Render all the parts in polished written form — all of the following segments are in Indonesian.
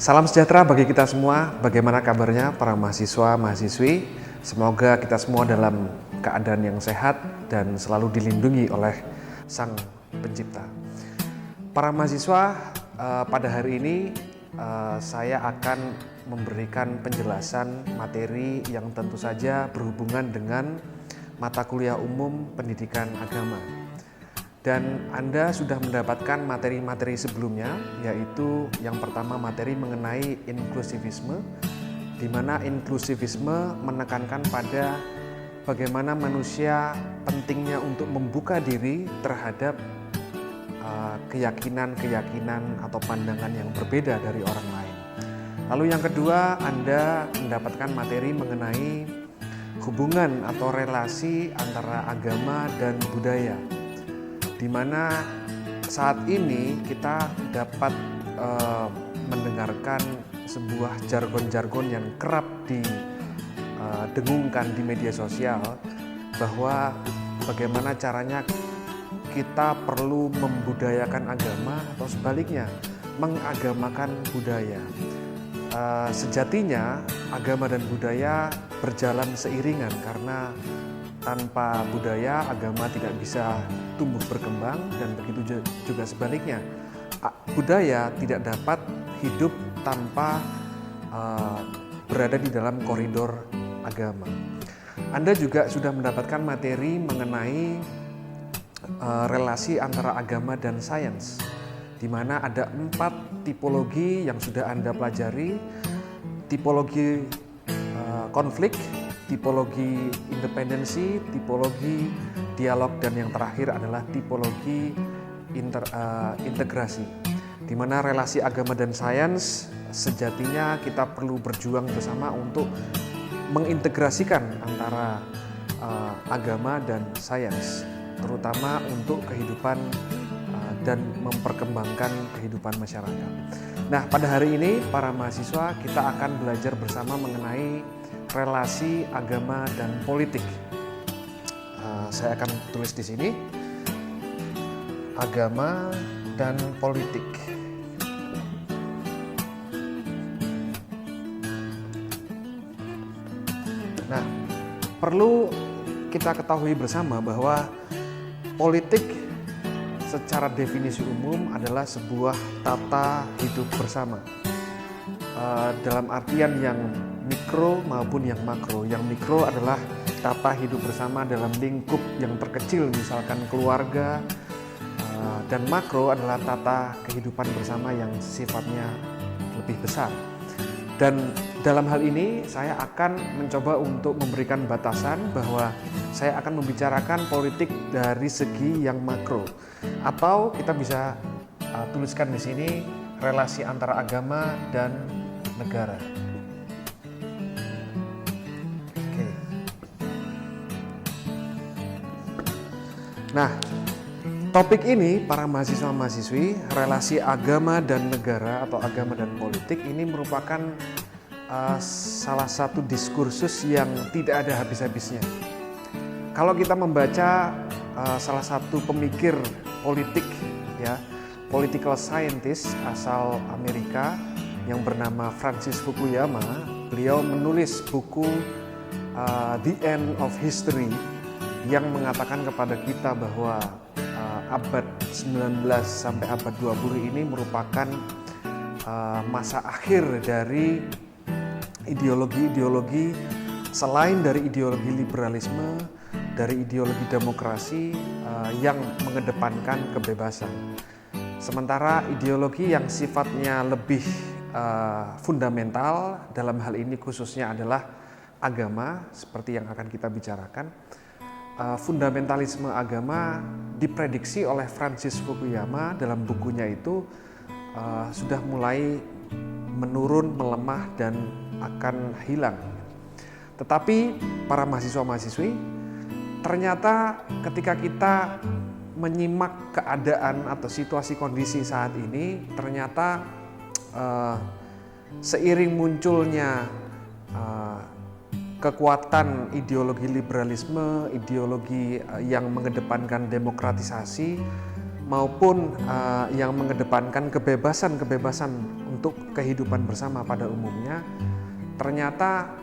Salam sejahtera bagi kita semua. Bagaimana kabarnya para mahasiswa, mahasiswi? Semoga kita semua dalam keadaan yang sehat dan selalu dilindungi oleh Sang Pencipta. Para mahasiswa, pada hari ini saya akan memberikan penjelasan materi yang tentu saja berhubungan dengan mata kuliah umum pendidikan agama. Dan Anda sudah mendapatkan materi-materi sebelumnya, yaitu yang pertama materi mengenai inklusivisme, di mana inklusivisme menekankan pada bagaimana manusia pentingnya untuk membuka diri terhadap keyakinan-keyakinan atau pandangan yang berbeda dari orang lain. Lalu yang kedua, Anda mendapatkan materi mengenai hubungan atau relasi antara agama dan budaya, di mana saat ini kita dapat mendengarkan sebuah jargon-jargon yang kerap didengungkan di media sosial, bahwa bagaimana caranya kita perlu membudayakan agama atau sebaliknya mengagamakan budaya. Sejatinya agama dan budaya berjalan seiringan, karena tanpa budaya agama tidak bisa tumbuh berkembang, dan begitu juga sebaliknya. Budaya tidak dapat hidup tanpa berada di dalam koridor agama. Anda juga sudah mendapatkan materi mengenai relasi antara agama dan sains, di mana ada 4 tipologi yang sudah Anda pelajari: tipologi konflik, tipologi independensi, tipologi dialog, dan yang terakhir adalah tipologi integrasi, di mana relasi agama dan sains sejatinya kita perlu berjuang bersama untuk mengintegrasikan antara agama dan sains, terutama untuk kehidupan dan memperkembangkan kehidupan masyarakat. Nah, pada hari ini para mahasiswa kita akan belajar bersama mengenai relasi agama dan politik. Saya akan tulis di sini, agama dan politik. Nah, perlu kita ketahui bersama bahwa politik secara definisi umum adalah sebuah tata hidup bersama, dalam artian yang mikro maupun yang makro. Yang mikro adalah tata hidup bersama dalam lingkup yang terkecil, misalkan keluarga, dan makro adalah tata kehidupan bersama yang sifatnya lebih besar. Dan dalam hal ini saya akan mencoba untuk memberikan batasan bahwa saya akan membicarakan politik dari segi yang makro, atau kita bisa tuliskan di sini relasi antara agama dan negara. Oke. Nah, topik ini para mahasiswa-mahasiswi, relasi agama dan negara atau agama dan politik, ini merupakan salah satu diskursus yang tidak ada habis-habisnya. Kalau kita membaca salah satu pemikir politik, ya, political scientist asal Amerika yang bernama Francis Fukuyama, beliau menulis buku The End of History yang mengatakan kepada kita bahwa abad 19 sampai abad 20 ini merupakan masa akhir dari ideologi-ideologi selain dari ideologi liberalisme, dari ideologi demokrasi yang mengedepankan kebebasan. Sementara ideologi yang sifatnya lebih fundamental, dalam hal ini khususnya adalah agama, seperti yang akan kita bicarakan. Fundamentalisme agama diprediksi oleh Francis Fukuyama dalam bukunya itu sudah mulai menurun, melemah, dan akan hilang. Tetapi para mahasiswa-mahasiswi, ternyata ketika kita menyimak keadaan atau situasi kondisi saat ini, ternyata seiring munculnya kekuatan ideologi liberalisme, ideologi yang mengedepankan demokratisasi, maupun yang mengedepankan kebebasan-kebebasan untuk kehidupan bersama pada umumnya, ternyata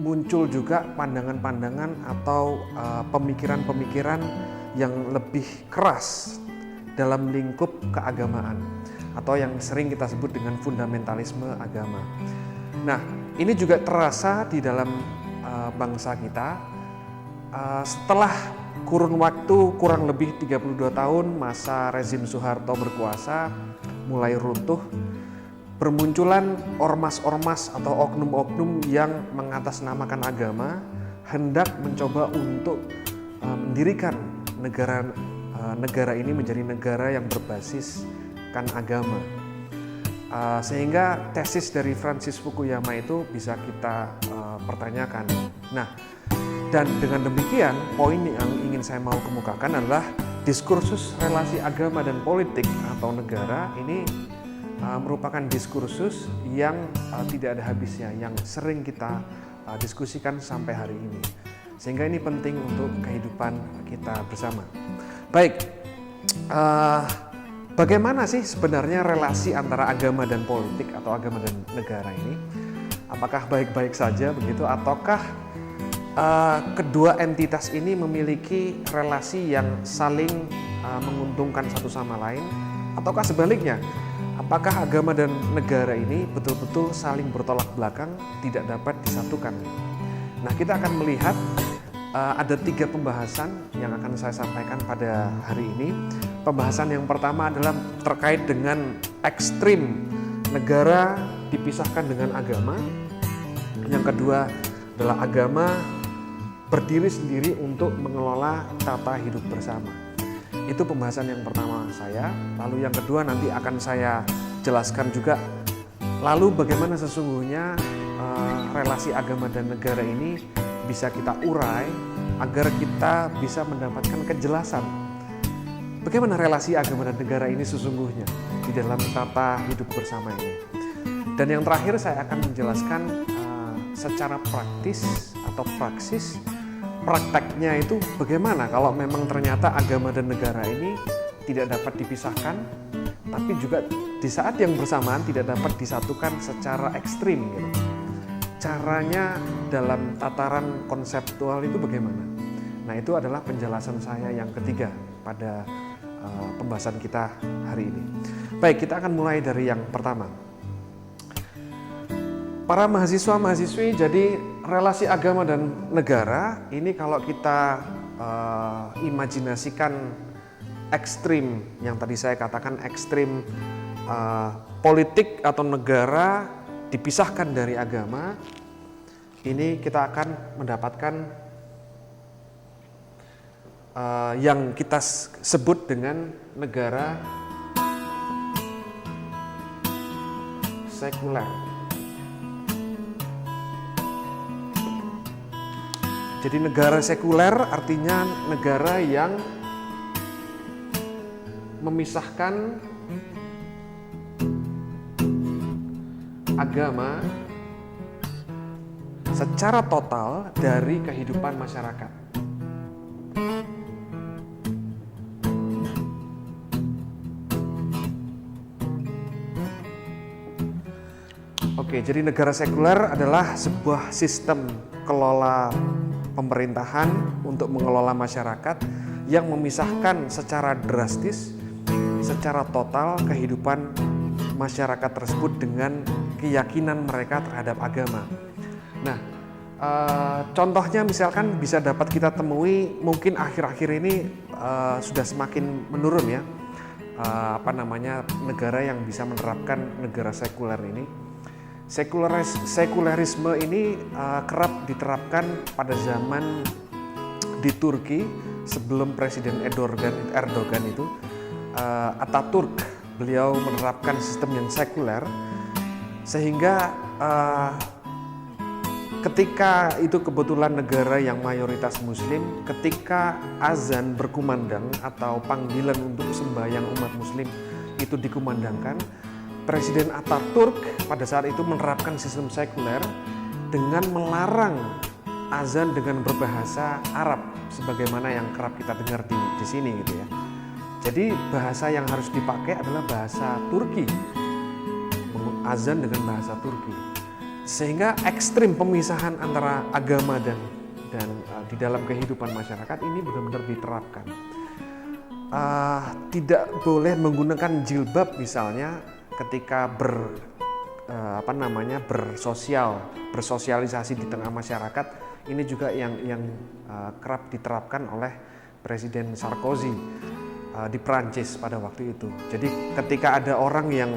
muncul juga pandangan-pandangan atau pemikiran-pemikiran yang lebih keras dalam lingkup keagamaan atau yang sering kita sebut dengan fundamentalisme agama. Nah, ini juga terasa di dalam bangsa kita setelah kurun waktu kurang lebih 32 tahun masa rezim Soeharto berkuasa mulai runtuh, bermunculan ormas-ormas atau oknum-oknum yang mengatasnamakan agama hendak mencoba untuk mendirikan negara ini menjadi negara yang berbasiskan agama. Sehingga tesis dari Francis Fukuyama itu bisa kita pertanyakan. Nah, dan dengan demikian poin yang ingin saya mau kemukakan adalah diskursus relasi agama dan politik atau negara ini merupakan diskursus yang tidak ada habisnya, yang sering kita diskusikan sampai hari ini. Sehingga ini penting untuk kehidupan kita bersama. Baik, bagaimana sih sebenarnya relasi antara agama dan politik atau agama dan negara ini? Apakah baik-baik saja begitu, ataukah kedua entitas ini memiliki relasi yang saling menguntungkan satu sama lain, ataukah sebaliknya? Apakah agama dan negara ini betul-betul saling bertolak belakang, tidak dapat disatukan? Nah, kita akan melihat ada 3 pembahasan yang akan saya sampaikan pada hari ini. Pembahasan yang pertama adalah terkait dengan ekstrim negara dipisahkan dengan agama. Yang kedua adalah agama berdiri sendiri untuk mengelola tata hidup bersama. Itu pembahasan yang pertama saya. Lalu yang kedua nanti akan saya jelaskan juga. Lalu bagaimana sesungguhnya relasi agama dan negara ini bisa kita urai agar kita bisa mendapatkan kejelasan. Bagaimana relasi agama dan negara ini sesungguhnya di dalam tata hidup bersama ini. Dan yang terakhir saya akan menjelaskan secara praktis atau praksis, prakteknya itu bagaimana kalau memang ternyata agama dan negara ini tidak dapat dipisahkan, tapi juga di saat yang bersamaan tidak dapat disatukan secara ekstrim gitu. Caranya dalam tataran konseptual itu bagaimana? Nah, itu adalah penjelasan saya yang ketiga pada pembahasan kita hari ini. Baik, kita akan mulai dari yang pertama. Para mahasiswa-mahasiswi, jadi relasi agama dan negara ini kalau kita imajinasikan ekstrim, yang tadi saya katakan ekstrim politik atau negara dipisahkan dari agama, ini kita akan mendapatkan yang kita sebut dengan negara sekuler. Jadi negara sekuler artinya negara yang memisahkan agama secara total dari kehidupan masyarakat. Oke, jadi negara sekuler adalah sebuah sistem kelola pemerintahan untuk mengelola masyarakat yang memisahkan secara drastis, secara total kehidupan masyarakat tersebut dengan keyakinan mereka terhadap agama. Nah, contohnya misalkan bisa dapat kita temui mungkin akhir-akhir ini sudah semakin menurun ya, negara yang bisa menerapkan negara sekuler ini. Sekulerisme ini kerap diterapkan pada zaman di Turki sebelum Presiden Erdogan itu, Ataturk, beliau menerapkan sistem yang sekuler sehingga ketika itu kebetulan negara yang mayoritas muslim, ketika azan berkumandang atau panggilan untuk sembahyang umat muslim itu dikumandangkan, Presiden Ataturk pada saat itu menerapkan sistem sekuler dengan melarang azan dengan berbahasa Arab sebagaimana yang kerap kita dengar di sini gitu ya. Jadi bahasa yang harus dipakai adalah bahasa Turki. azan dengan bahasa Turki. Sehingga ekstrim pemisahan antara agama dan di dalam kehidupan masyarakat ini benar-benar diterapkan. Tidak boleh menggunakan jilbab misalnya ketika bersosialisasi di tengah masyarakat. Ini juga yang kerap diterapkan oleh Presiden Sarkozy di Prancis pada waktu itu. Jadi ketika ada orang yang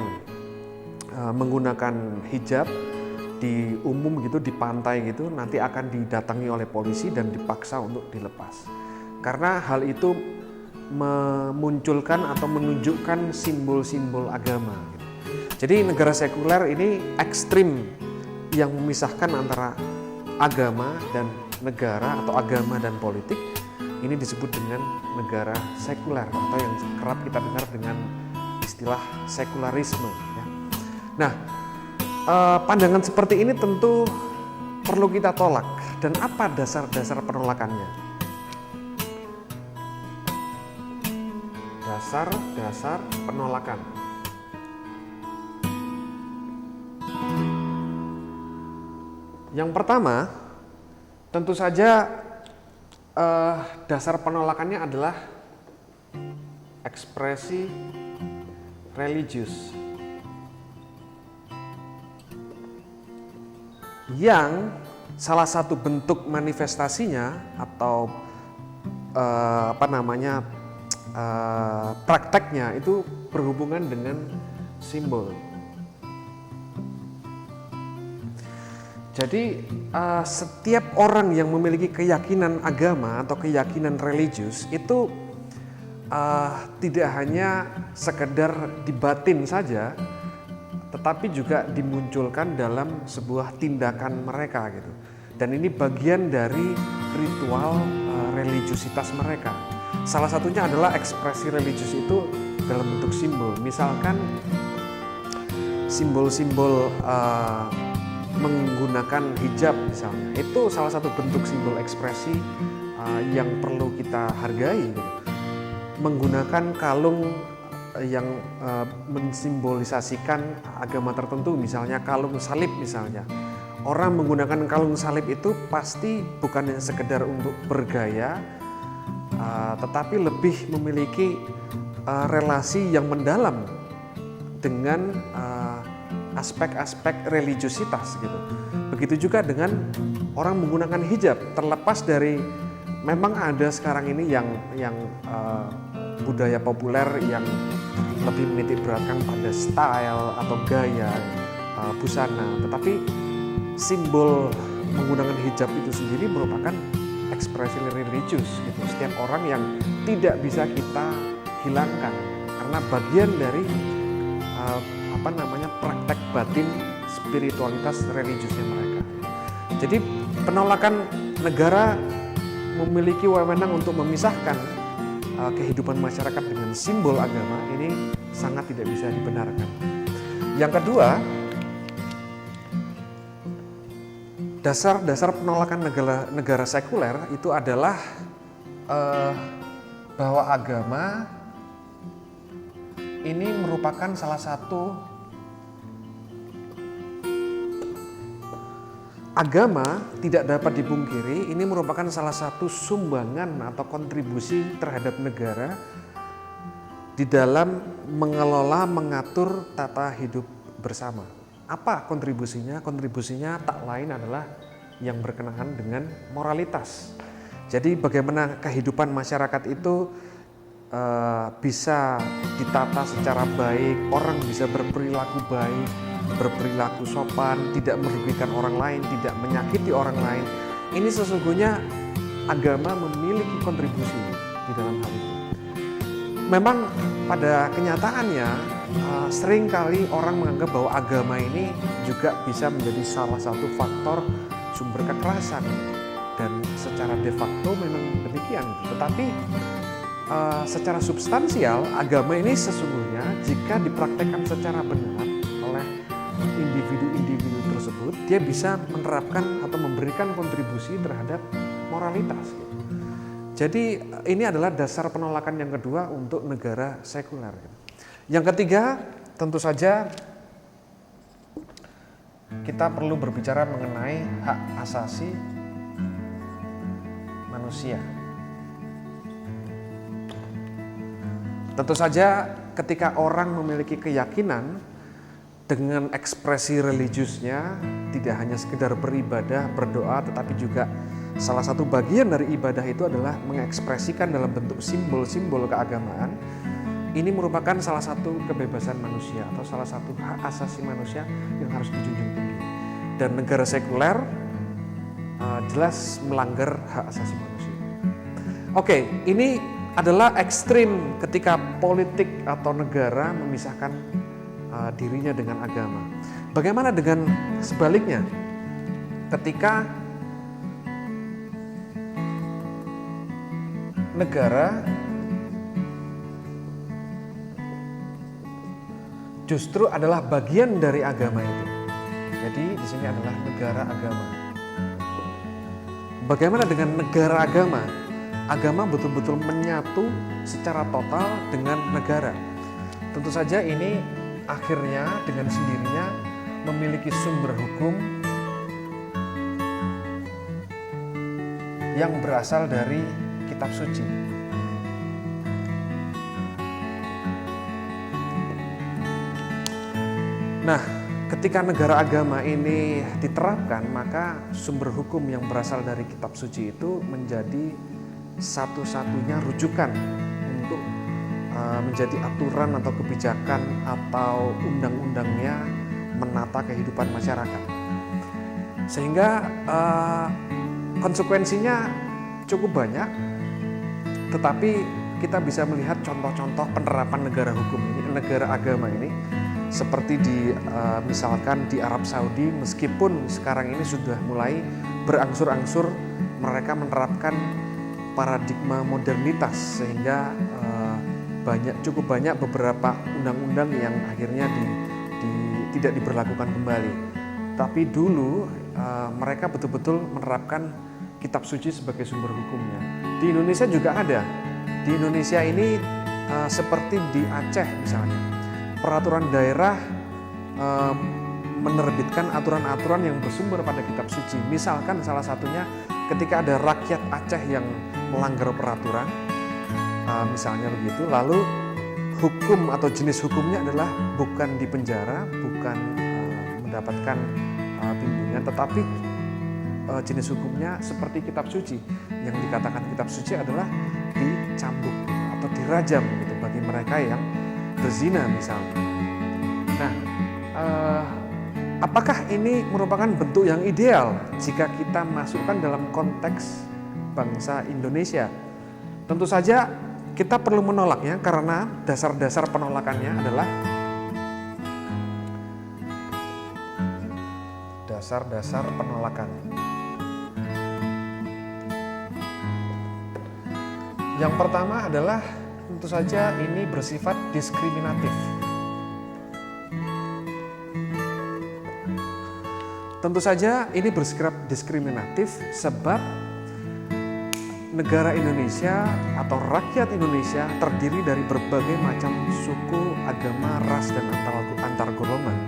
menggunakan hijab di umum gitu, di pantai gitu, nanti akan didatangi oleh polisi dan dipaksa untuk dilepas. Karena hal itu memunculkan atau menunjukkan simbol-simbol agama gitu. Jadi negara sekuler ini ekstrim yang memisahkan antara agama dan negara atau agama dan politik. Ini disebut dengan negara sekuler atau yang kerap kita dengar dengan istilah sekularisme ya. Nah, pandangan seperti ini tentu perlu kita tolak. Dan apa dasar-dasar penolakannya? Dasar-dasar penolakan. Yang pertama, tentu saja dasar penolakannya adalah ekspresi religius yang salah satu bentuk manifestasinya atau prakteknya itu berhubungan dengan simbol. Jadi setiap orang yang memiliki keyakinan agama atau keyakinan religius itu tidak hanya sekedar di batin saja, tetapi juga dimunculkan dalam sebuah tindakan mereka gitu. Dan ini bagian dari ritual religiusitas mereka. Salah satunya adalah ekspresi religius itu dalam bentuk simbol. Misalkan simbol-simbol menggunakan hijab misalnya, itu salah satu bentuk simbol ekspresi yang perlu kita hargai gitu. Menggunakan kalung yang mensimbolisasikan agama tertentu, misalnya kalung salib misalnya. Orang menggunakan kalung salib itu pasti bukan yang sekedar untuk bergaya, tetapi lebih memiliki relasi yang mendalam dengan aspek-aspek religiusitas gitu. Begitu juga dengan orang menggunakan hijab, terlepas dari memang ada sekarang ini yang budaya populer yang lebih menitik beratkan pada style atau gaya busana, tetapi simbol menggunakan hijab itu sendiri merupakan ekspresi religius gitu. Setiap orang yang tidak bisa kita hilangkan karena bagian dari praktek batin spiritualitas religiusnya mereka. Jadi penolakan negara memiliki wewenang untuk memisahkan kehidupan masyarakat dengan simbol agama ini sangat tidak bisa dibenarkan. Yang kedua, dasar penolakan negara sekuler itu adalah bahwa agama ini merupakan salah satu agama tidak dapat dipungkiri, ini merupakan salah satu sumbangan atau kontribusi terhadap negara di dalam mengelola, mengatur tata hidup bersama. Apa kontribusinya? Kontribusinya tak lain adalah yang berkenaan dengan moralitas. Jadi bagaimana kehidupan masyarakat itu bisa ditata secara baik, orang bisa berperilaku baik, berperilaku sopan, tidak merugikan orang lain, tidak menyakiti orang lain. Ini sesungguhnya agama memiliki kontribusi di dalam hal itu. Memang pada kenyataannya seringkali orang menganggap bahwa agama ini juga bisa menjadi salah satu faktor sumber kekerasan, dan secara de facto memang demikian. Tetapi secara substansial agama ini sesungguhnya jika dipraktekkan secara benar oleh individu-individu tersebut, dia bisa menerapkan atau memberikan kontribusi terhadap moralitas. Jadi ini adalah dasar penolakan yang kedua untuk negara sekuler. Yang ketiga, tentu saja kita perlu berbicara mengenai hak asasi manusia. Tentu saja ketika orang memiliki keyakinan dengan ekspresi religiusnya, tidak hanya sekedar beribadah, berdoa, tetapi juga salah satu bagian dari ibadah itu adalah mengekspresikan dalam bentuk simbol-simbol keagamaan. Ini merupakan salah satu kebebasan manusia atau salah satu hak asasi manusia yang harus dijunjung tinggi. Dan negara sekuler jelas melanggar hak asasi manusia. Oke, ini adalah ekstrim ketika politik atau negara memisahkan dirinya dengan agama. Bagaimana dengan sebaliknya? Ketika negara justru adalah bagian dari agama itu. Jadi di sini adalah negara agama. Bagaimana dengan negara agama? Agama betul-betul menyatu secara total dengan negara. Tentu saja ini akhirnya dengan sendirinya memiliki sumber hukum yang berasal dari kitab suci. Nah, ketika negara agama ini diterapkan, maka sumber hukum yang berasal dari kitab suci itu menjadi satu-satunya rujukan untuk menjadi aturan atau kebijakan atau undang-undangnya menata kehidupan masyarakat. Sehingga konsekuensinya cukup banyak, tetapi kita bisa melihat contoh-contoh penerapan negara hukum ini, negara agama ini, seperti misalkan di Arab Saudi, meskipun sekarang ini sudah mulai berangsur-angsur mereka menerapkan paradigma modernitas, sehingga cukup banyak beberapa undang-undang yang akhirnya tidak diberlakukan kembali. Tapi dulu mereka betul-betul menerapkan kitab suci sebagai sumber hukumnya. Di Indonesia juga ada. Di Indonesia ini seperti di Aceh misalnya, peraturan daerah menerbitkan aturan-aturan yang bersumber pada kitab suci. Misalkan salah satunya ketika ada rakyat Aceh yang melanggar peraturan, misalnya begitu, lalu hukum atau jenis hukumnya adalah bukan di penjara, bukan mendapatkan bimbingan, tetapi jenis hukumnya seperti kitab suci. Yang dikatakan kitab suci adalah dicambuk atau dirajam gitu, bagi mereka yang berzina misalnya. Nah, apakah ini merupakan bentuk yang ideal jika kita masukkan dalam konteks bangsa Indonesia? Tentu saja kita perlu menolaknya, karena dasar-dasar penolakannya adalah dasar-dasar penolakan. Yang pertama adalah tentu saja ini bersifat diskriminatif. Tentu saja ini bersifat diskriminatif sebab negara Indonesia atau rakyat Indonesia terdiri dari berbagai macam suku, agama, ras, dan antar golongan.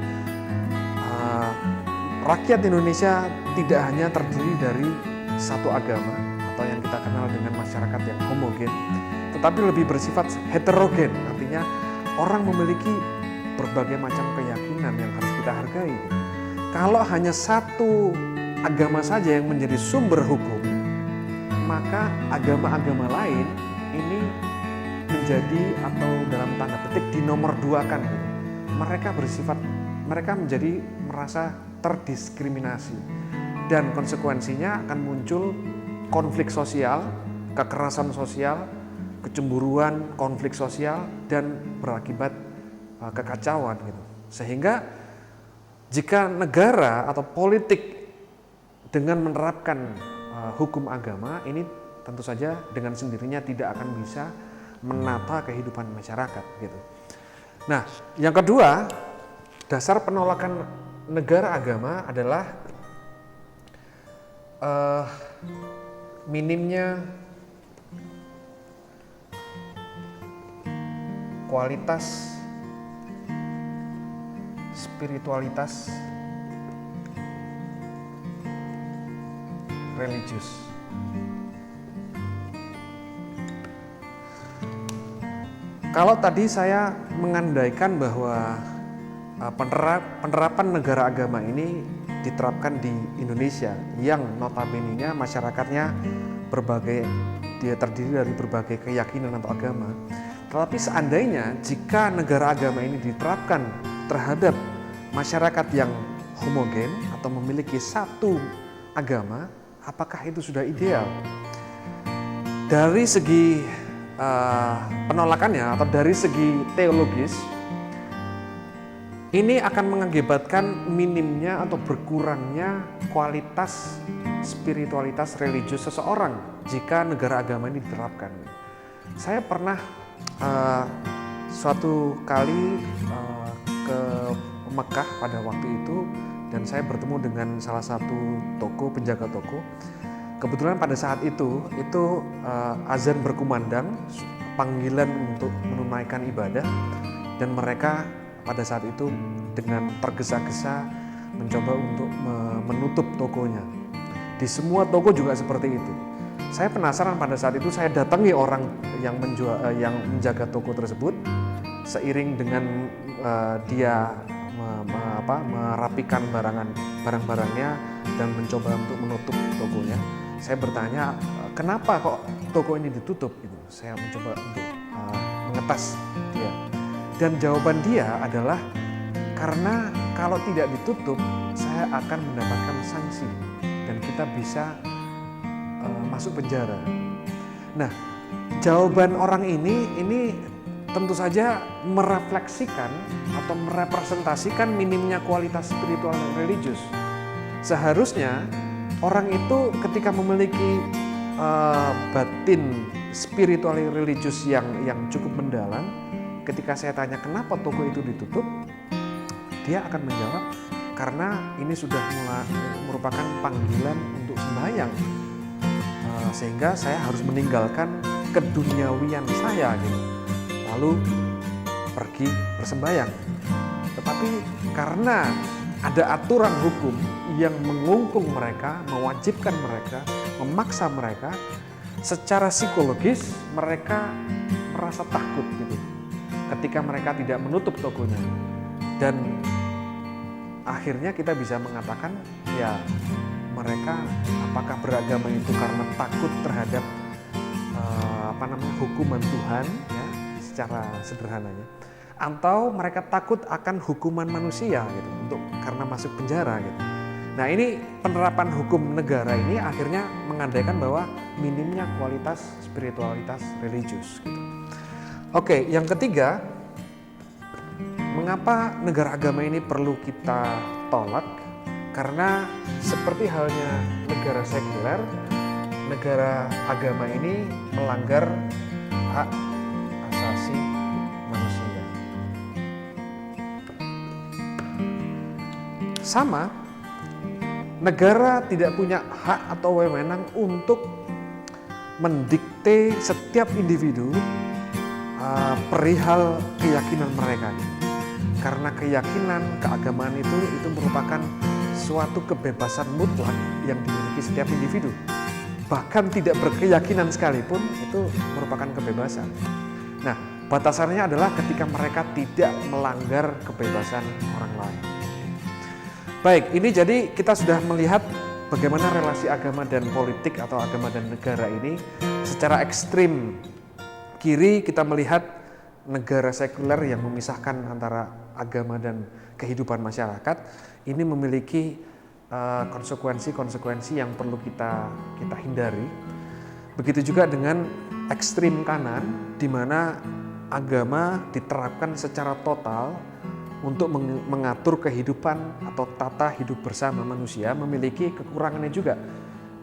Rakyat Indonesia tidak hanya terdiri dari satu agama atau yang kita kenal dengan masyarakat yang homogen, tetapi lebih bersifat heterogen, artinya orang memiliki berbagai macam keyakinan yang harus kita hargai. Kalau hanya satu agama saja yang menjadi sumber hukum, maka agama-agama lain ini menjadi, atau dalam tanda petik, dinomorduakan. Mereka menjadi merasa terdiskriminasi, dan konsekuensinya akan muncul konflik sosial, kekerasan sosial, kecemburuan, konflik sosial, dan berakibat kekacauan gitu. Sehingga jika negara atau politik dengan menerapkan hukum agama ini, tentu saja dengan sendirinya tidak akan bisa menata kehidupan masyarakat gitu. Nah, yang kedua, dasar penolakan negara agama adalah minimnya kualitas spiritualitas religius. Kalau tadi saya mengandaikan bahwa penerapan negara agama ini diterapkan di Indonesia yang notabene-nya masyarakatnya dia terdiri dari berbagai keyakinan atau agama. Tetapi seandainya jika negara agama ini diterapkan terhadap masyarakat yang homogen atau memiliki satu agama, apakah itu sudah ideal? Dari segi penolakannya atau dari segi teologis, ini akan mengakibatkan minimnya atau berkurangnya kualitas spiritualitas religius seseorang jika negara agama ini diterapkan. Saya pernah suatu kali ke Mekah pada waktu itu dan saya bertemu dengan salah satu penjaga toko. Kebetulan pada saat itu azan berkumandang, panggilan untuk menunaikan ibadah, dan mereka pada saat itu dengan tergesa-gesa mencoba untuk menutup tokonya. Di semua toko juga seperti itu. Saya penasaran, pada saat itu saya datangi orang yang menjaga toko tersebut, seiring dengan dia merapikan barang-barangnya dan mencoba untuk menutup tokonya. Saya bertanya, kenapa kok toko ini ditutup? Saya mencoba untuk mengetas dia. Dan jawaban dia adalah, karena kalau tidak ditutup, saya akan mendapatkan sanksi dan kita bisa masuk penjara. Nah, jawaban orang ini tentu saja merefleksikan atau merepresentasikan minimnya kualitas spiritual dan religius. Seharusnya orang itu ketika memiliki batin spiritual religius yang cukup mendalam, ketika saya tanya kenapa toko itu ditutup, dia akan menjawab, karena ini sudah merupakan panggilan untuk sembahyang, sehingga saya harus meninggalkan keduniawian saya gitu, lalu pergi bersembahyang. Tetapi karena ada aturan hukum yang mengungkung mereka, mewajibkan mereka, memaksa mereka, secara psikologis mereka merasa takut gitu ketika mereka tidak menutup tokonya. Dan akhirnya kita bisa mengatakan, ya mereka apakah beragama itu karena takut terhadap hukuman Tuhan, ya, secara sederhananya, atau mereka takut akan hukuman manusia gitu, karena masuk penjara gitu. Nah, ini penerapan hukum negara ini akhirnya mengandaikan bahwa minimnya kualitas spiritualitas religius gitu. Oke, yang ketiga, mengapa negara agama ini perlu kita tolak? Karena seperti halnya negara sekuler, negara agama ini melanggar hak asasi manusia. Sama, negara tidak punya hak atau wewenang untuk mendikte setiap individu perihal keyakinan mereka. Karena keyakinan, keagamaan itu merupakan suatu kebebasan mutlak yang dimiliki setiap individu. Bahkan tidak berkeyakinan sekalipun itu merupakan kebebasan. Nah, batasannya adalah ketika mereka tidak melanggar kebebasan orang lain. Baik, ini jadi kita sudah melihat bagaimana relasi agama dan politik atau agama dan negara ini secara ekstrim. Kiri kita melihat negara sekuler yang memisahkan antara agama dan kehidupan masyarakat, ini memiliki konsekuensi-konsekuensi yang perlu kita hindari. Begitu juga dengan ekstrim kanan, di mana agama diterapkan secara total untuk mengatur kehidupan atau tata hidup bersama manusia, memiliki kekurangannya juga.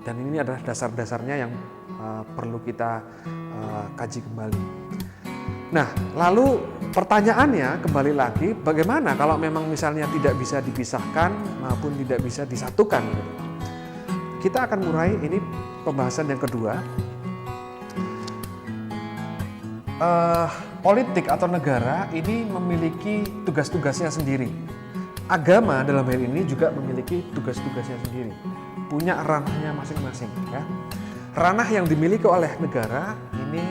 Dan ini adalah dasar-dasarnya yang perlu kita kaji kembali. Nah, lalu pertanyaannya kembali lagi, bagaimana kalau memang misalnya tidak bisa dipisahkan maupun tidak bisa disatukan? Kita akan mulai ini pembahasan yang kedua. Politik atau negara ini memiliki tugas-tugasnya sendiri. Agama dalam hal ini juga memiliki tugas-tugasnya sendiri. punya ranahnya masing-masing ya. Ranah yang dimiliki oleh negara ini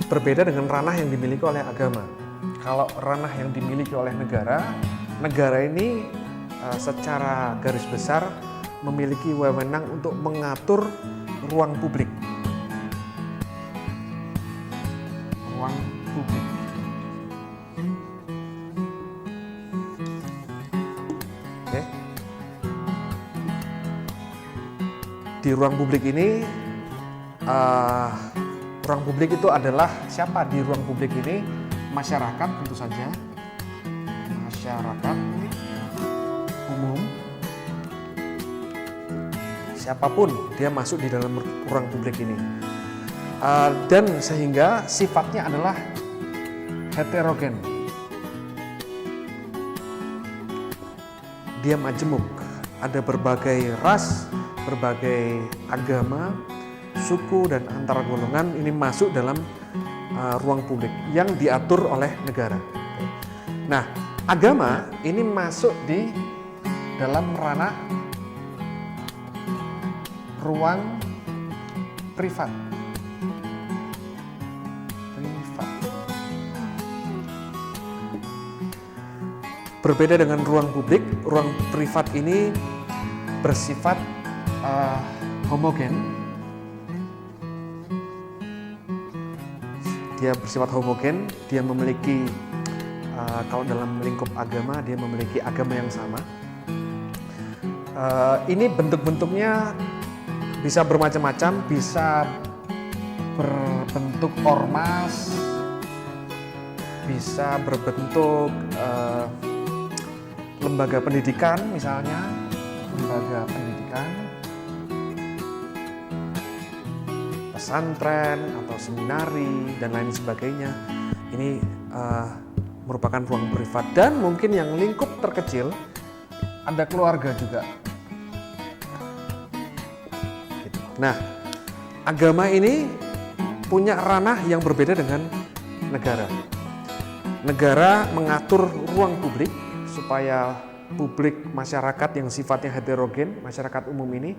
berbeda dengan ranah yang dimiliki oleh agama. Kalau ranah yang dimiliki oleh negara ini secara garis besar memiliki wewenang untuk mengatur ruang publik. Ruang publik. Oke. Di ruang publik ini, ruang publik itu adalah siapa di ruang publik ini? Masyarakat tentu saja, masyarakat umum, siapapun dia masuk di dalam ruang publik ini, dan sehingga sifatnya adalah heterogen, dia majemuk, ada berbagai ras, berbagai agama, suku dan antar golongan ini masuk dalam ruang publik yang diatur oleh negara. Nah, agama ini masuk di dalam ranah ruang privat. Berbeda dengan ruang publik, ruang privat ini bersifat homogen. Dia bersifat homogen, dia memiliki kalau dalam lingkup agama dia memiliki agama yang sama. Ini bentuk-bentuknya bisa bermacam-macam, bisa berbentuk ormas, bisa berbentuk lembaga pendidikan misalnya, lembaga pendidikan, pesantren atau seminari dan lain sebagainya. Ini merupakan ruang privat, dan mungkin yang lingkup terkecil ada keluarga juga. Nah, agama ini punya ranah yang berbeda dengan negara. Negara mengatur ruang publik supaya publik masyarakat yang sifatnya heterogen, masyarakat umum ini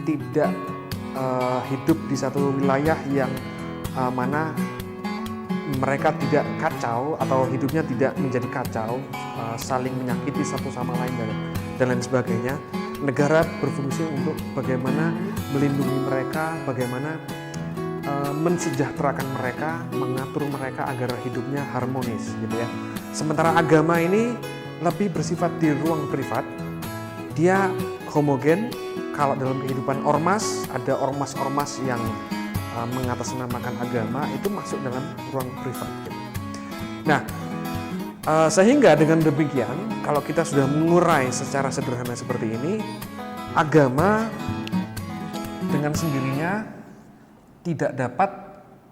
tidak hidup di satu wilayah yang mana mereka tidak kacau atau hidupnya tidak menjadi kacau, saling menyakiti satu sama lain dan lain sebagainya. Negara berfungsi untuk bagaimana melindungi mereka, bagaimana mensejahterakan mereka, mengatur mereka agar hidupnya harmonis gitu ya. Sementara agama ini lebih bersifat di ruang privat, dia homogen. Kalau dalam kehidupan ormas, ada ormas-ormas yang mengatasnamakan agama, itu masuk dalam ruang privat. Nah, sehingga dengan demikian, kalau kita sudah mengurai secara sederhana seperti ini, agama dengan sendirinya tidak dapat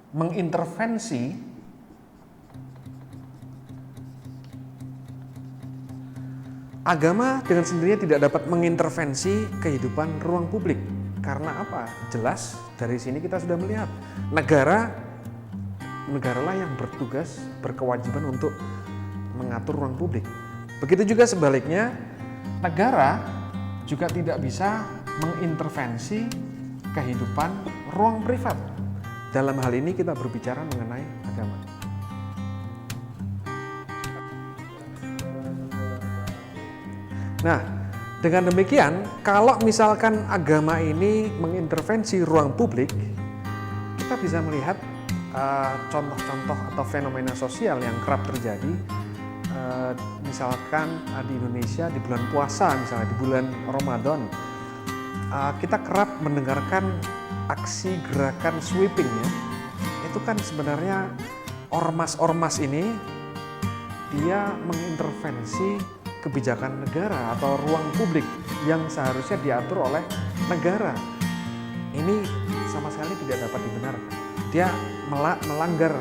mengintervensi tidak dapat mengintervensi kehidupan ruang publik. Karena apa? Jelas dari sini kita sudah melihat negaralah yang bertugas, berkewajiban untuk mengatur ruang publik. Begitu juga sebaliknya, negara juga tidak bisa mengintervensi kehidupan ruang privat. Dalam hal ini kita berbicara mengenai agama. Nah, dengan demikian, kalau misalkan agama ini mengintervensi ruang publik, kita bisa melihat contoh-contoh atau fenomena sosial yang kerap terjadi. Misalkan di Indonesia di bulan puasa, misalnya di bulan Ramadan, kita kerap mendengarkan aksi gerakan sweeping ya. Itu kan sebenarnya ormas-ormas ini dia mengintervensi kebijakan negara atau ruang publik yang seharusnya diatur oleh negara. Ini sama sekali tidak dapat dibenarkan. Dia melanggar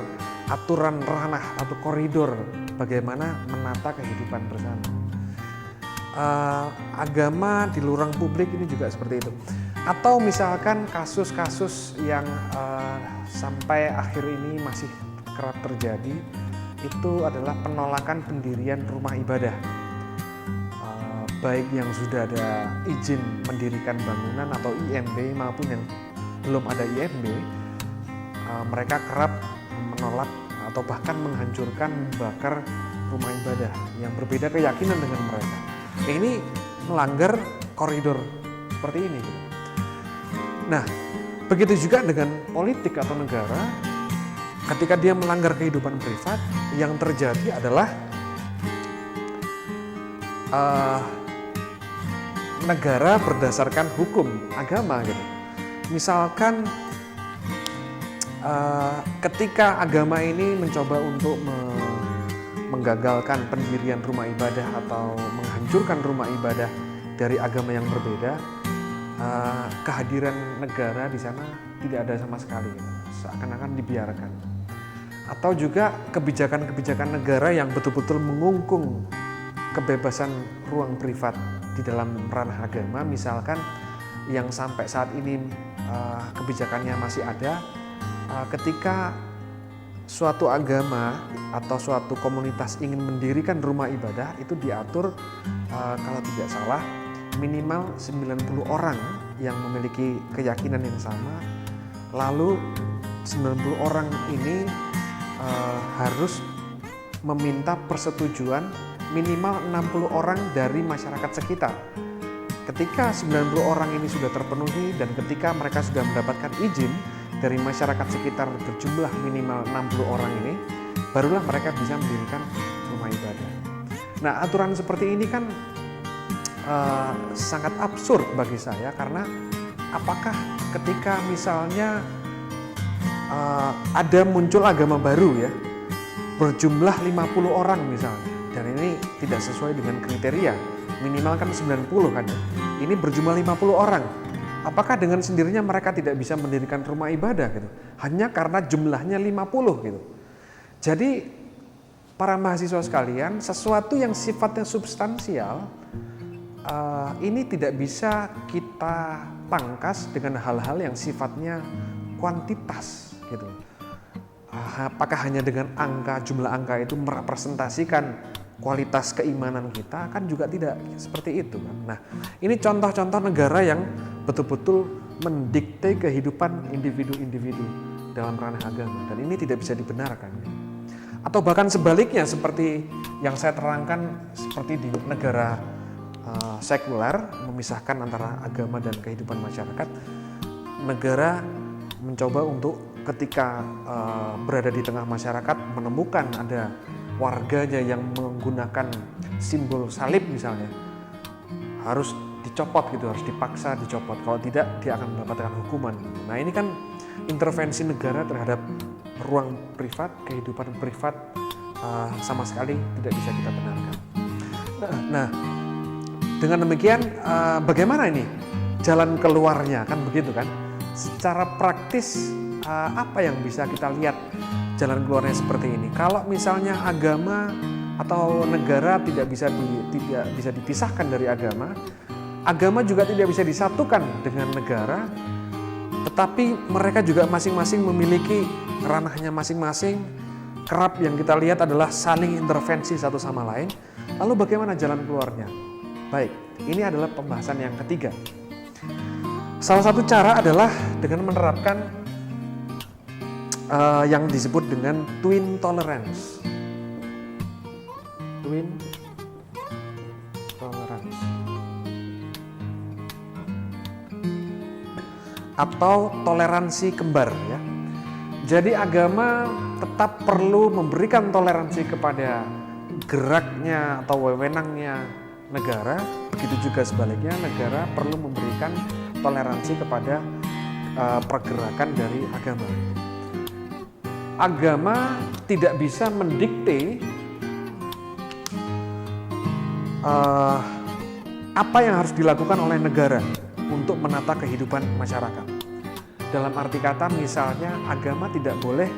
aturan ranah atau koridor bagaimana menata kehidupan bersama. Agama di ruang publik ini juga seperti itu. Atau misalkan kasus-kasus yang sampai akhir ini masih kerap terjadi, itu adalah penolakan pendirian rumah ibadah. baik yang sudah ada izin mendirikan bangunan atau IMB maupun yang belum ada IMB, mereka kerap menolak atau bahkan menghancurkan, membakar rumah ibadah yang berbeda keyakinan dengan mereka. Ini melanggar koridor seperti ini. Nah, begitu juga dengan politik atau negara, ketika dia melanggar kehidupan privat, yang terjadi adalah negara berdasarkan hukum agama gitu. Misalkan ketika agama ini mencoba untuk menggagalkan pendirian rumah ibadah atau menghancurkan rumah ibadah dari agama yang berbeda, kehadiran negara di sana tidak ada sama sekali, seakan-akan dibiarkan. Atau juga kebijakan-kebijakan negara yang betul-betul mengungkung kebebasan ruang privat di dalam ranah agama, misalkan yang sampai saat ini kebijakannya masih ada, ketika suatu agama atau suatu komunitas ingin mendirikan rumah ibadah, itu diatur kalau tidak salah minimal 90 orang yang memiliki keyakinan yang sama, lalu 90 orang ini harus meminta persetujuan minimal 60 orang dari masyarakat sekitar. Ketika 90 orang ini sudah terpenuhi dan ketika mereka sudah mendapatkan izin dari masyarakat sekitar berjumlah minimal 60 orang ini, barulah mereka bisa mendirikan rumah ibadah. Nah, aturan seperti ini kan sangat absurd bagi saya, karena apakah ketika misalnya ada muncul agama baru ya, berjumlah 50 orang misalnya, dan ini tidak sesuai dengan kriteria, minimal kan 90 kan, ini berjumlah 50 orang, apakah dengan sendirinya mereka tidak bisa mendirikan rumah ibadah gitu, hanya karena jumlahnya 50 gitu. Jadi para mahasiswa sekalian, sesuatu yang sifatnya substansial ini tidak bisa kita pangkas dengan hal-hal yang sifatnya kuantitas gitu. Apakah hanya dengan angka, jumlah angka itu merepresentasikan kualitas keimanan kita? Kan juga tidak seperti itu kan. Nah, ini contoh-contoh negara yang betul-betul mendikte kehidupan individu-individu dalam ranah agama, dan ini tidak bisa dibenarkan. Atau bahkan sebaliknya, seperti yang saya terangkan, seperti di negara sekuler, memisahkan antara agama dan kehidupan masyarakat, negara mencoba untuk ketika berada di tengah masyarakat menemukan ada warganya yang menggunakan simbol salib misalnya, harus dicopot gitu, harus dipaksa dicopot, kalau tidak dia akan mendapatkan hukuman. Nah, ini kan intervensi negara terhadap ruang privat, kehidupan privat, sama sekali tidak bisa kita benarkan. Nah, dengan demikian bagaimana ini jalan keluarnya, kan begitu kan? Secara praktis apa yang bisa kita lihat jalan keluarnya seperti ini? Kalau misalnya agama atau negara tidak bisa dipisahkan dari agama, agama juga tidak bisa disatukan dengan negara, tetapi mereka juga masing-masing memiliki ranahnya masing-masing. Kerap yang kita lihat adalah saling intervensi satu sama lain. Lalu bagaimana jalan keluarnya? Baik, ini adalah pembahasan yang ketiga. Salah satu cara adalah dengan menerapkan yang disebut dengan twin tolerance. Twin tolerance atau toleransi kembar ya. Jadi agama tetap perlu memberikan toleransi kepada geraknya atau wewenangnya negara, begitu juga sebaliknya negara perlu memberikan toleransi kepada pergerakan dari agama. Agama tidak bisa mendikte apa yang harus dilakukan oleh negara untuk menata kehidupan masyarakat. Dalam arti kata, misalnya agama tidak boleh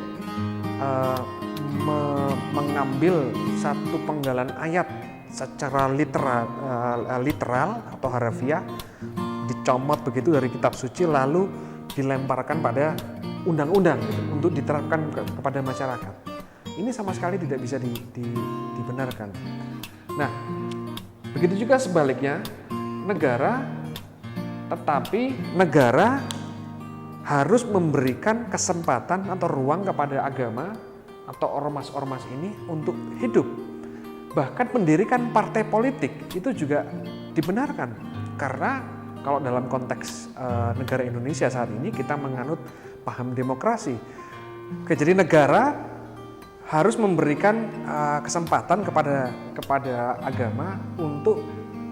mengambil satu penggalan ayat secara literal atau harafiah, dicomot begitu dari kitab suci lalu dilemparkan pada undang-undang gitu, untuk diterapkan kepada masyarakat. Ini sama sekali tidak bisa dibenarkan. Nah, Begitu juga sebaliknya, negara harus memberikan kesempatan atau ruang kepada agama atau ormas-ormas ini untuk hidup. Bahkan mendirikan partai politik itu juga dibenarkan, karena kalau dalam konteks negara Indonesia saat ini kita menganut paham demokrasi. Oke, jadi negara harus memberikan kesempatan kepada agama untuk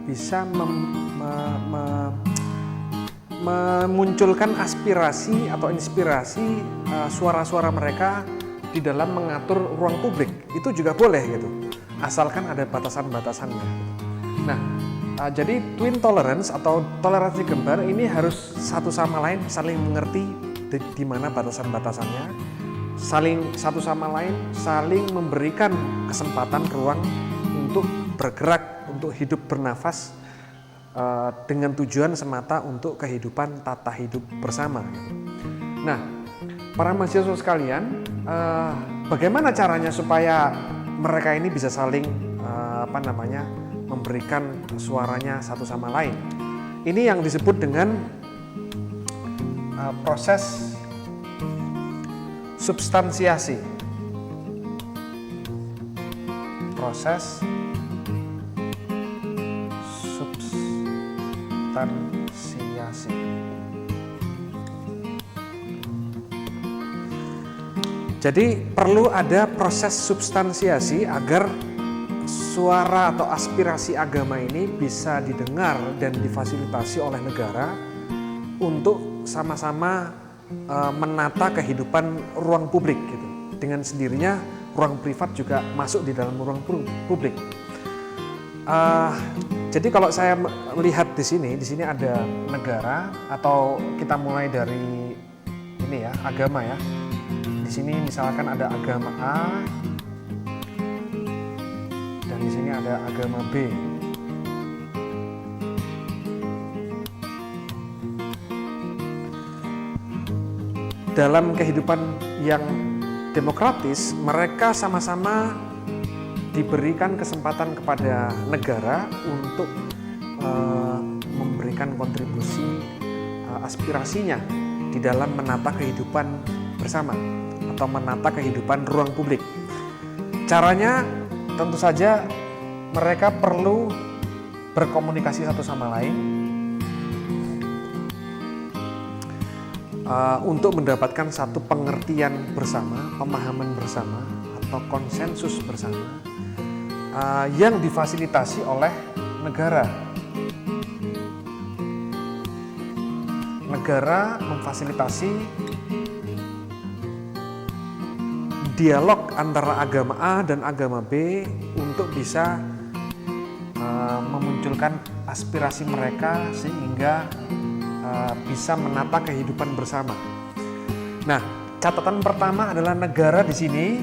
bisa memunculkan aspirasi atau inspirasi suara-suara mereka di dalam mengatur ruang publik. Itu juga boleh gitu, asalkan ada batasan-batasannya. Nah, jadi twin tolerance atau toleransi kembar ini harus satu sama lain saling mengerti di mana batasan-batasannya, satu sama lain saling memberikan kesempatan ruang untuk bergerak, untuk hidup bernafas dengan tujuan semata untuk kehidupan tata hidup bersama. Nah, para mahasiswa sekalian, bagaimana caranya supaya mereka ini bisa saling memberikan suaranya satu sama lain? Ini yang disebut dengan proses substansiasi. Proses substansiasi. Jadi perlu ada proses substansiasi agar suara atau aspirasi agama ini bisa didengar dan difasilitasi oleh negara untuk sama-sama menata kehidupan ruang publik gitu. Dengan sendirinya ruang privat juga masuk di dalam ruang publik. Jadi kalau saya melihat di sini ada negara, atau kita mulai dari ini ya, agama ya. Di sini misalkan ada agama A dan di sini ada agama B. Dalam kehidupan yang demokratis, mereka sama-sama diberikan kesempatan kepada negara untuk memberikan kontribusi aspirasinya di dalam menata kehidupan bersama atau menata kehidupan ruang publik. Caranya tentu saja mereka perlu berkomunikasi satu sama lain untuk mendapatkan satu pengertian bersama, pemahaman bersama atau konsensus bersama yang difasilitasi oleh negara. Negara memfasilitasi dialog antara agama A dan agama B untuk bisa memunculkan aspirasi mereka sehingga bisa menata kehidupan bersama. Nah, catatan pertama adalah negara di sini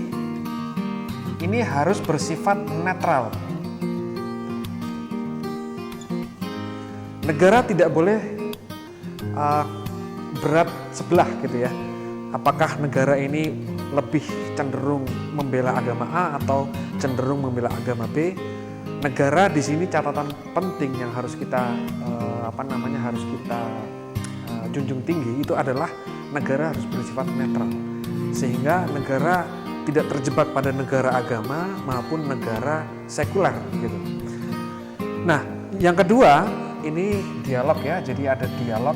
ini harus bersifat netral. Negara tidak boleh berat sebelah gitu ya. Apakah negara ini lebih cenderung membela agama A atau cenderung membela agama B? Negara di sini catatan penting yang harus kita junjung tinggi itu adalah negara harus bersifat netral, sehingga negara tidak terjebak pada negara agama maupun negara sekuler gitu. Nah, yang kedua ini dialog ya, jadi ada dialog.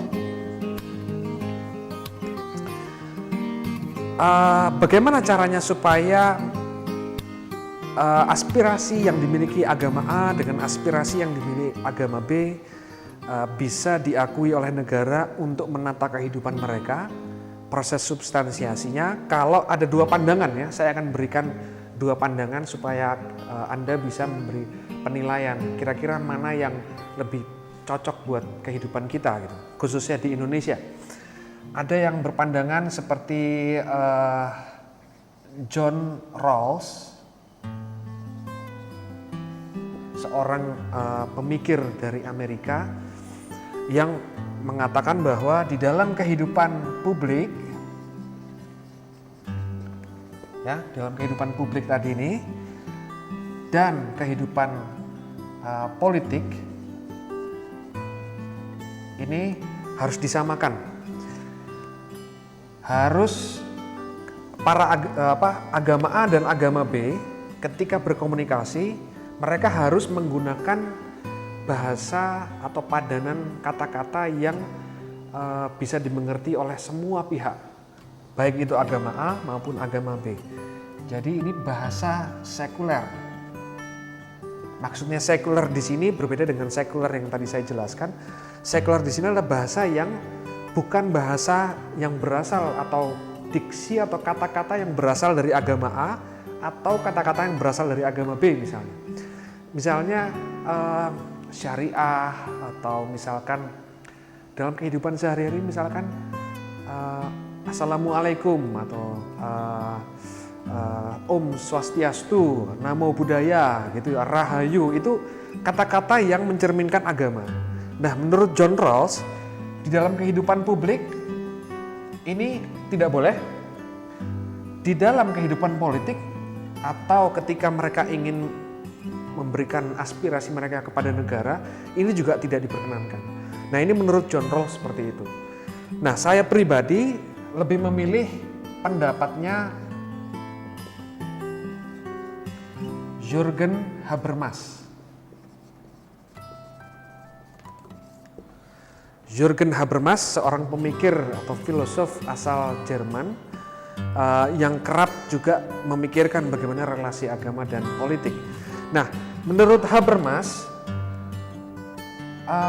Bagaimana caranya supaya aspirasi yang dimiliki agama A dengan aspirasi yang dimiliki agama B bisa diakui oleh negara untuk menata kehidupan mereka? Proses substansiasinya, kalau ada dua pandangan ya, saya akan berikan dua pandangan supaya Anda bisa memberi penilaian kira-kira mana yang lebih cocok buat kehidupan kita gitu, khususnya di Indonesia. Ada yang berpandangan seperti John Rawls, seorang pemikir dari Amerika yang mengatakan bahwa di dalam kehidupan publik, ya dalam kehidupan publik tadi ini dan kehidupan politik ini harus disamakan. Harus agama A dan agama B ketika berkomunikasi, mereka harus menggunakan bahasa atau padanan kata-kata yang bisa dimengerti oleh semua pihak, baik itu agama A maupun agama B. Jadi ini bahasa sekuler. Maksudnya sekuler di sini berbeda dengan sekuler yang tadi saya jelaskan. Sekuler di sini adalah bahasa yang bukan bahasa yang berasal atau diksi atau kata-kata yang berasal dari agama A atau kata-kata yang berasal dari agama B misalnya. Misalnya syariah atau misalkan dalam kehidupan sehari-hari misalkan Assalamualaikum atau Om Swastiastu, Namo Buddhaya, gitu, Rahayu, itu kata-kata yang mencerminkan agama. Nah, menurut John Rawls, di dalam kehidupan publik ini tidak boleh. Di dalam kehidupan politik atau ketika mereka ingin memberikan aspirasi mereka kepada negara, ini juga tidak diperkenankan. Nah, ini menurut John Rawls seperti itu. Nah, saya pribadi lebih memilih pendapatnya Jürgen Habermas. Jürgen Habermas seorang pemikir atau filosof asal Jerman yang kerap juga memikirkan bagaimana relasi agama dan politik. Nah, menurut Habermas,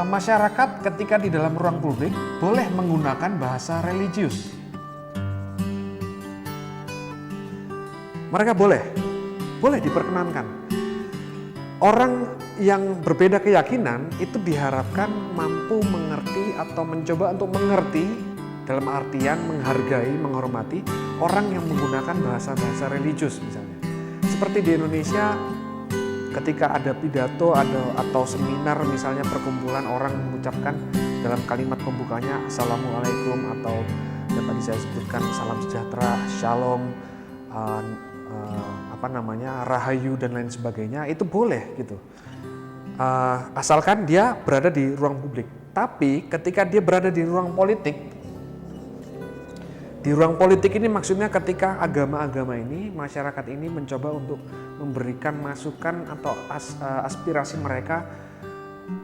masyarakat ketika di dalam ruang publik boleh menggunakan bahasa religius. Mereka boleh diperkenankan. Orang yang berbeda keyakinan itu diharapkan mampu mengerti atau mencoba untuk mengerti dalam artian menghargai, menghormati orang yang menggunakan bahasa-bahasa religius misalnya. Seperti di Indonesia ketika ada pidato atau seminar misalnya perkumpulan orang mengucapkan dalam kalimat pembukanya Assalamualaikum atau yang tadi saya sebutkan salam sejahtera, shalom, Rahayu dan lain sebagainya, itu boleh gitu. Asalkan dia berada di ruang publik. Tapi ketika dia berada di ruang politik ini maksudnya ketika agama-agama ini, masyarakat ini mencoba untuk memberikan masukan atau aspirasi mereka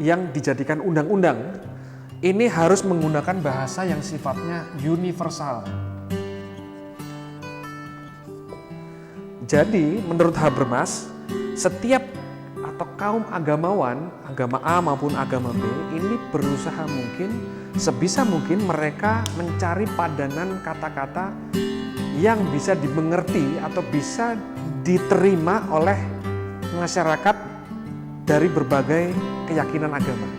yang dijadikan undang-undang, ini harus menggunakan bahasa yang sifatnya universal. Jadi menurut Habermas, setiap atau kaum agamawan, agama A maupun agama B ini berusaha mungkin, sebisa mungkin mereka mencari padanan kata-kata yang bisa dimengerti atau bisa diterima oleh masyarakat dari berbagai keyakinan agama.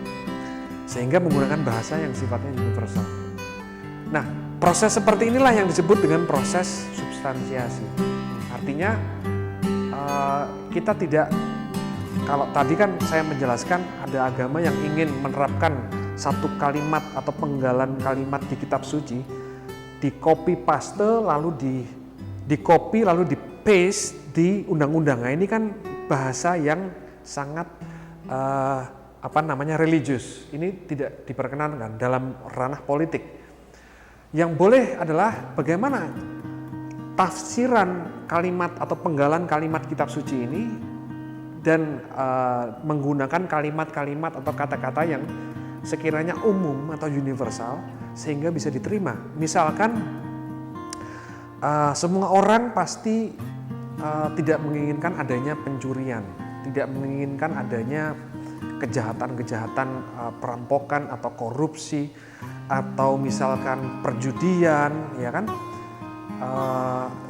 Sehingga menggunakan bahasa yang sifatnya universal. Nah, proses seperti inilah yang disebut dengan proses substansiasi. Artinya kita tidak, kalau tadi kan saya menjelaskan ada agama yang ingin menerapkan satu kalimat atau penggalan kalimat di kitab suci, di copy paste lalu di copy lalu di paste di undang-undang. Nah, ini kan bahasa yang sangat religius. Ini tidak diperkenankan dalam ranah politik. Yang boleh adalah bagaimana tafsiran kalimat atau penggalan kalimat kitab suci ini dan menggunakan kalimat-kalimat atau kata-kata yang sekiranya umum atau universal sehingga bisa diterima. Misalkan semua orang pasti tidak menginginkan adanya pencurian, tidak menginginkan adanya kejahatan-kejahatan perampokan atau korupsi atau misalkan perjudian, ya kan?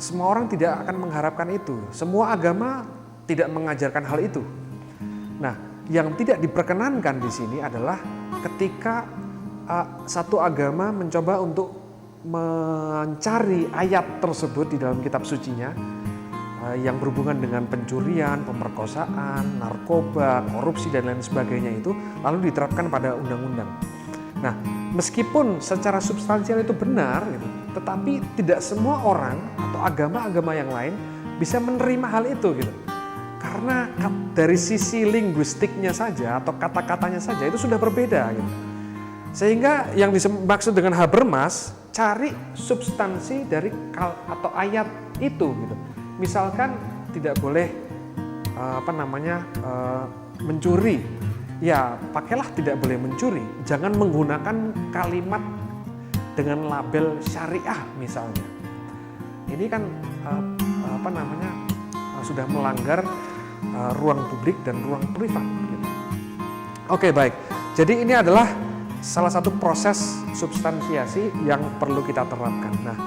Semua orang tidak akan mengharapkan itu. Semua agama tidak mengajarkan hal itu. Nah, yang tidak diperkenankan di sini adalah ketika satu agama mencoba untuk mencari ayat tersebut di dalam kitab sucinya yang berhubungan dengan pencurian, pemerkosaan, narkoba, korupsi dan lain sebagainya itu lalu diterapkan pada undang-undang. Nah, meskipun secara substansial itu benar gitu, tetapi tidak semua orang atau agama-agama yang lain bisa menerima hal itu gitu. Karena Karena dari sisi linguistiknya saja atau kata-katanya saja itu sudah berbeda gitu. Sehingga yang dimaksud dengan Habermas, cari substansi dari atau ayat itu gitu. Misalkan tidak boleh mencuri. Ya, pakailah tidak boleh mencuri. Jangan menggunakan kalimat dengan label syariah misalnya. Ini kan sudah melanggar ruang publik dan ruang privat gitu. Oke, baik. Jadi ini adalah salah satu proses substansiasi yang perlu kita terapkan. Nah,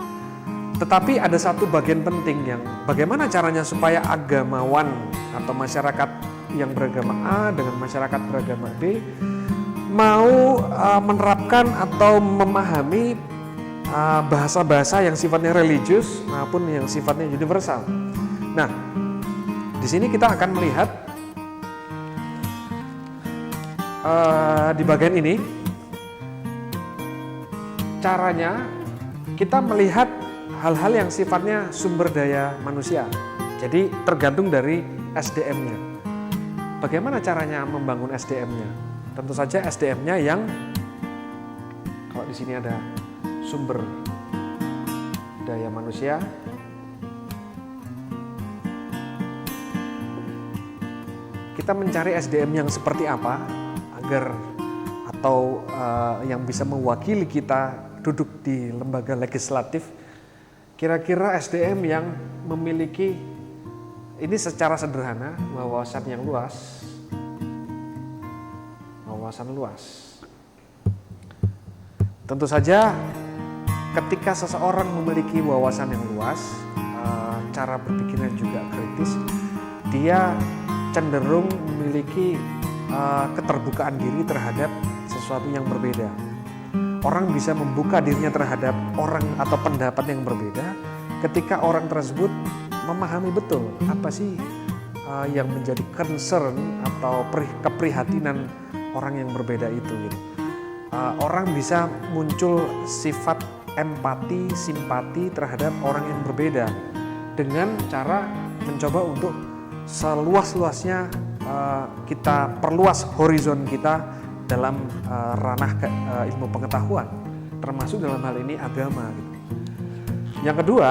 tetapi ada satu bagian penting yang bagaimana caranya supaya agamawan atau masyarakat yang beragama A dengan masyarakat beragama B mau menerapkan atau memahami bahasa-bahasa yang sifatnya religius maupun yang sifatnya universal. Nah, di sini kita akan melihat di bagian ini caranya kita melihat hal-hal yang sifatnya sumber daya manusia. Jadi tergantung dari SDM-nya. Bagaimana caranya membangun SDM-nya? Tentu saja SDM-nya yang kalau di sini ada sumber daya manusia, kita mencari SDM yang seperti apa agar atau yang bisa mewakili kita duduk di lembaga legislatif. Kira-kira SDM yang memiliki ini secara sederhana wawasan yang luas. Wawasan luas. Tentu saja ketika seseorang memiliki wawasan yang luas, cara berpikirnya juga kritis, dia cenderung memiliki keterbukaan diri terhadap sesuatu yang berbeda. Orang bisa membuka dirinya terhadap orang atau pendapat yang berbeda ketika orang tersebut memahami betul apa sih yang menjadi concern atau keprihatinan orang yang berbeda itu gitu. Orang bisa muncul sifat empati, simpati terhadap orang yang berbeda dengan cara mencoba untuk seluas-luasnya kita perluas horizon kita dalam ranah ilmu pengetahuan, termasuk dalam hal ini agama gitu. Yang kedua,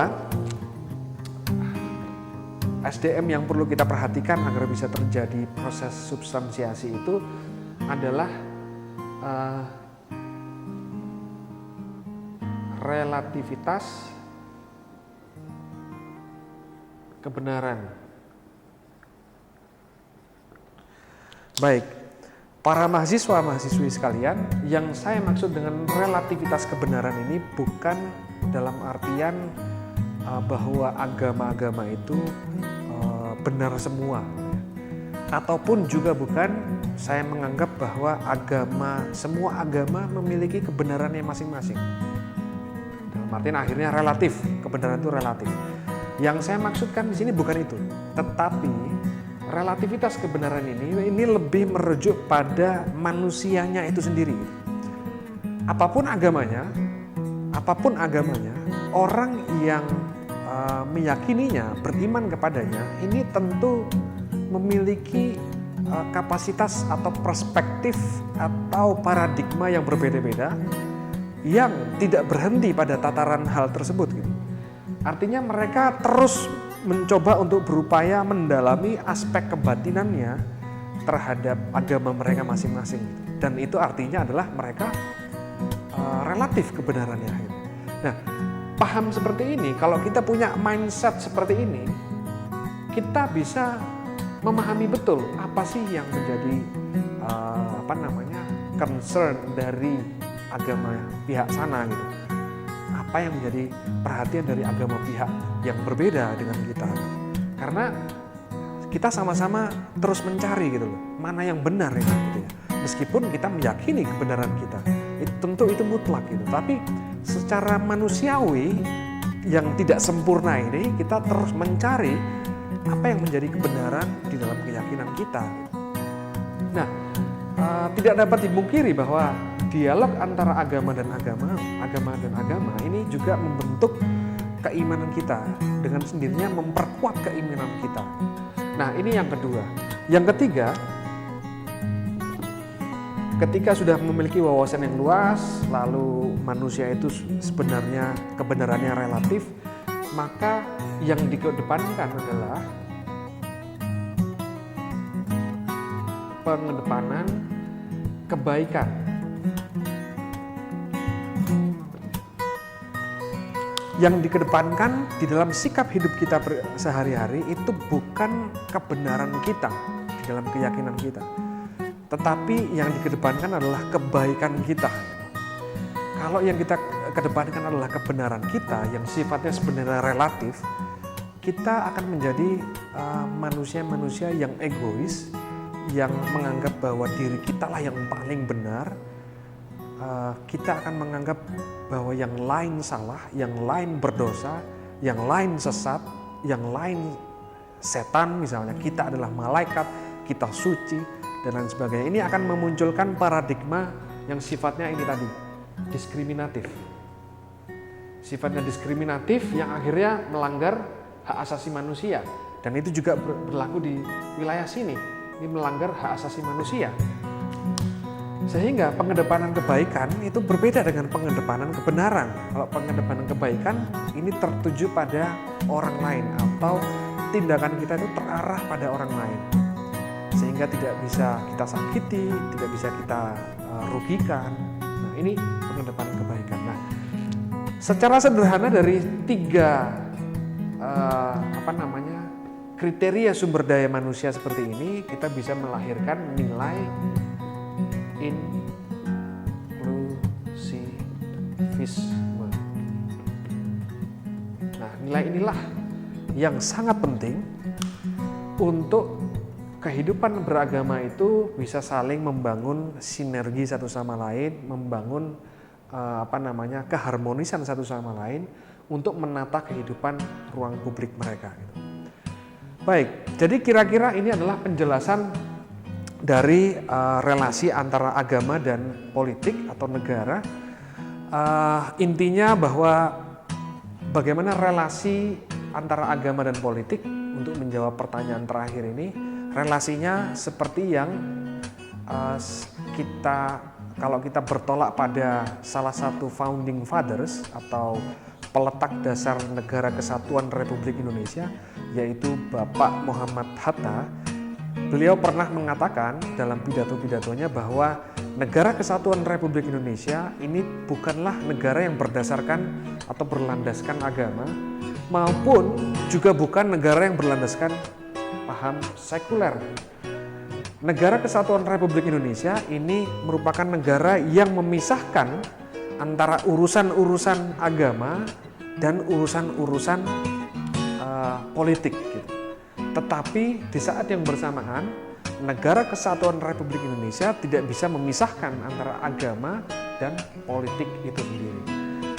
SDM yang perlu kita perhatikan agar bisa terjadi proses substansiasi itu adalah relativitas kebenaran. Baik, para mahasiswa-mahasiswi sekalian, yang saya maksud dengan relativitas kebenaran ini bukan dalam artian bahwa agama-agama itu benar semua, ataupun juga bukan saya menganggap bahwa semua agama memiliki kebenarannya masing-masing. Dalam artian akhirnya relatif, kebenaran itu relatif. Yang saya maksudkan di sini bukan itu, tetapi relativitas kebenaran ini lebih merujuk pada manusianya itu sendiri. Apapun agamanya, orang yang meyakininya, beriman kepadanya, ini tentu memiliki kapasitas atau perspektif atau paradigma yang berbeda-beda yang tidak berhenti pada tataran hal tersebut gitu. Artinya mereka terus mencoba untuk berupaya mendalami aspek kebatinannya terhadap agama mereka masing-masing, dan itu artinya adalah mereka relatif kebenarannya. Nah, paham seperti ini, kalau kita punya mindset seperti ini, kita bisa memahami betul apa sih yang menjadi concern dari agama pihak sana gitu. Apa yang menjadi perhatian dari agama pihak yang berbeda dengan kita. Karena kita sama-sama terus mencari gitu loh, mana yang benar ya gitu ya. Meskipun kita meyakini kebenaran kita, tentu itu mutlak gitu. Tapi secara manusiawi yang tidak sempurna ini, kita terus mencari apa yang menjadi kebenaran di dalam keyakinan kita. Nah, tidak dapat dipungkiri bahwa dialog antara agama dan agama ini juga membentuk keimanan kita, dengan sendirinya memperkuat keimanan kita. Nah, ini yang kedua. Yang ketiga, ketika sudah memiliki wawasan yang luas, lalu manusia itu sebenarnya kebenarannya relatif, maka yang dikedepankan adalah pengedepanan kebaikan. Yang dikedepankan di dalam sikap hidup kita sehari-hari itu bukan kebenaran kita di dalam keyakinan kita, tetapi yang dikedepankan adalah kebaikan kita. Kalau yang kita kedepankan adalah kebenaran kita yang sifatnya sebenarnya relatif, kita akan menjadi manusia-manusia yang egois, yang menganggap bahwa diri kita lah yang paling benar. Kita akan menganggap bahwa yang lain salah, yang lain berdosa, yang lain sesat, yang lain setan misalnya, kita adalah malaikat, kita suci, dan lain sebagainya. Ini akan memunculkan paradigma yang sifatnya ini tadi, diskriminatif. Sifatnya diskriminatif yang akhirnya melanggar hak asasi manusia. Dan itu juga berlaku di wilayah sini. Ini melanggar hak asasi manusia. Sehingga pengedepanan kebaikan itu berbeda dengan pengedepanan kebenaran. Kalau pengedepanan kebaikan ini tertuju pada orang lain atau tindakan kita itu terarah pada orang lain. Sehingga tidak bisa kita sakiti, tidak bisa kita rugikan. Nah, ini pengedepanan kebaikan. Nah, secara sederhana dari tiga kriteria sumber daya manusia seperti ini, kita bisa melahirkan nilai inklusivisme. Nah, nilai inilah yang sangat penting untuk kehidupan beragama itu bisa saling membangun sinergi satu sama lain, membangun keharmonisan satu sama lain untuk menata kehidupan ruang publik mereka. Baik, jadi kira-kira ini adalah penjelasan dari relasi antara agama dan politik atau negara. Intinya bahwa bagaimana relasi antara agama dan politik, untuk menjawab pertanyaan terakhir ini, relasinya seperti yang kalau kita bertolak pada salah satu founding fathers atau peletak dasar Negara Kesatuan Republik Indonesia, yaitu Bapak Muhammad Hatta. Beliau pernah mengatakan dalam pidato-pidatonya bahwa Negara Kesatuan Republik Indonesia ini bukanlah negara yang berdasarkan atau berlandaskan agama, maupun juga bukan negara yang berlandaskan paham sekuler. Negara Kesatuan Republik Indonesia ini merupakan negara yang memisahkan antara urusan-urusan agama dan urusan-urusan politik gitu. Tetapi di saat yang bersamaan, Negara Kesatuan Republik Indonesia tidak bisa memisahkan antara agama dan politik itu sendiri.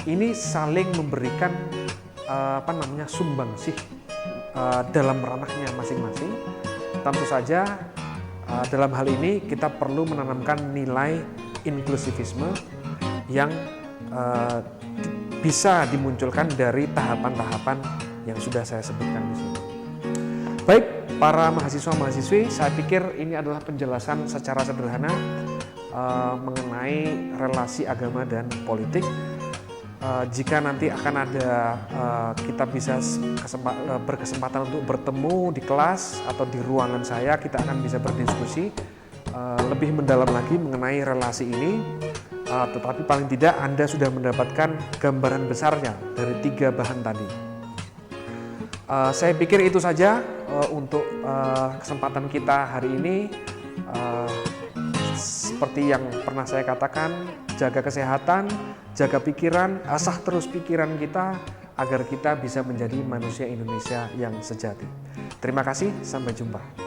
Ini saling memberikan sumbangsih dalam ranahnya masing-masing. Tentu saja dalam hal ini kita perlu menanamkan nilai inklusivisme yang bisa dimunculkan dari tahapan-tahapan yang sudah saya sebutkan di sini. Baik, para mahasiswa-mahasiswi, saya pikir ini adalah penjelasan secara sederhana mengenai relasi agama dan politik. Jika nanti akan ada kita bisa berkesempatan untuk bertemu di kelas atau di ruangan saya, kita akan bisa berdiskusi lebih mendalam lagi mengenai relasi ini. Tetapi paling tidak Anda sudah mendapatkan gambaran besarnya dari tiga bahan tadi. Saya pikir itu saja untuk kesempatan kita hari ini. Seperti yang pernah saya katakan, jaga kesehatan, jaga pikiran, asah terus pikiran kita agar kita bisa menjadi manusia Indonesia yang sejati. Terima kasih, sampai jumpa.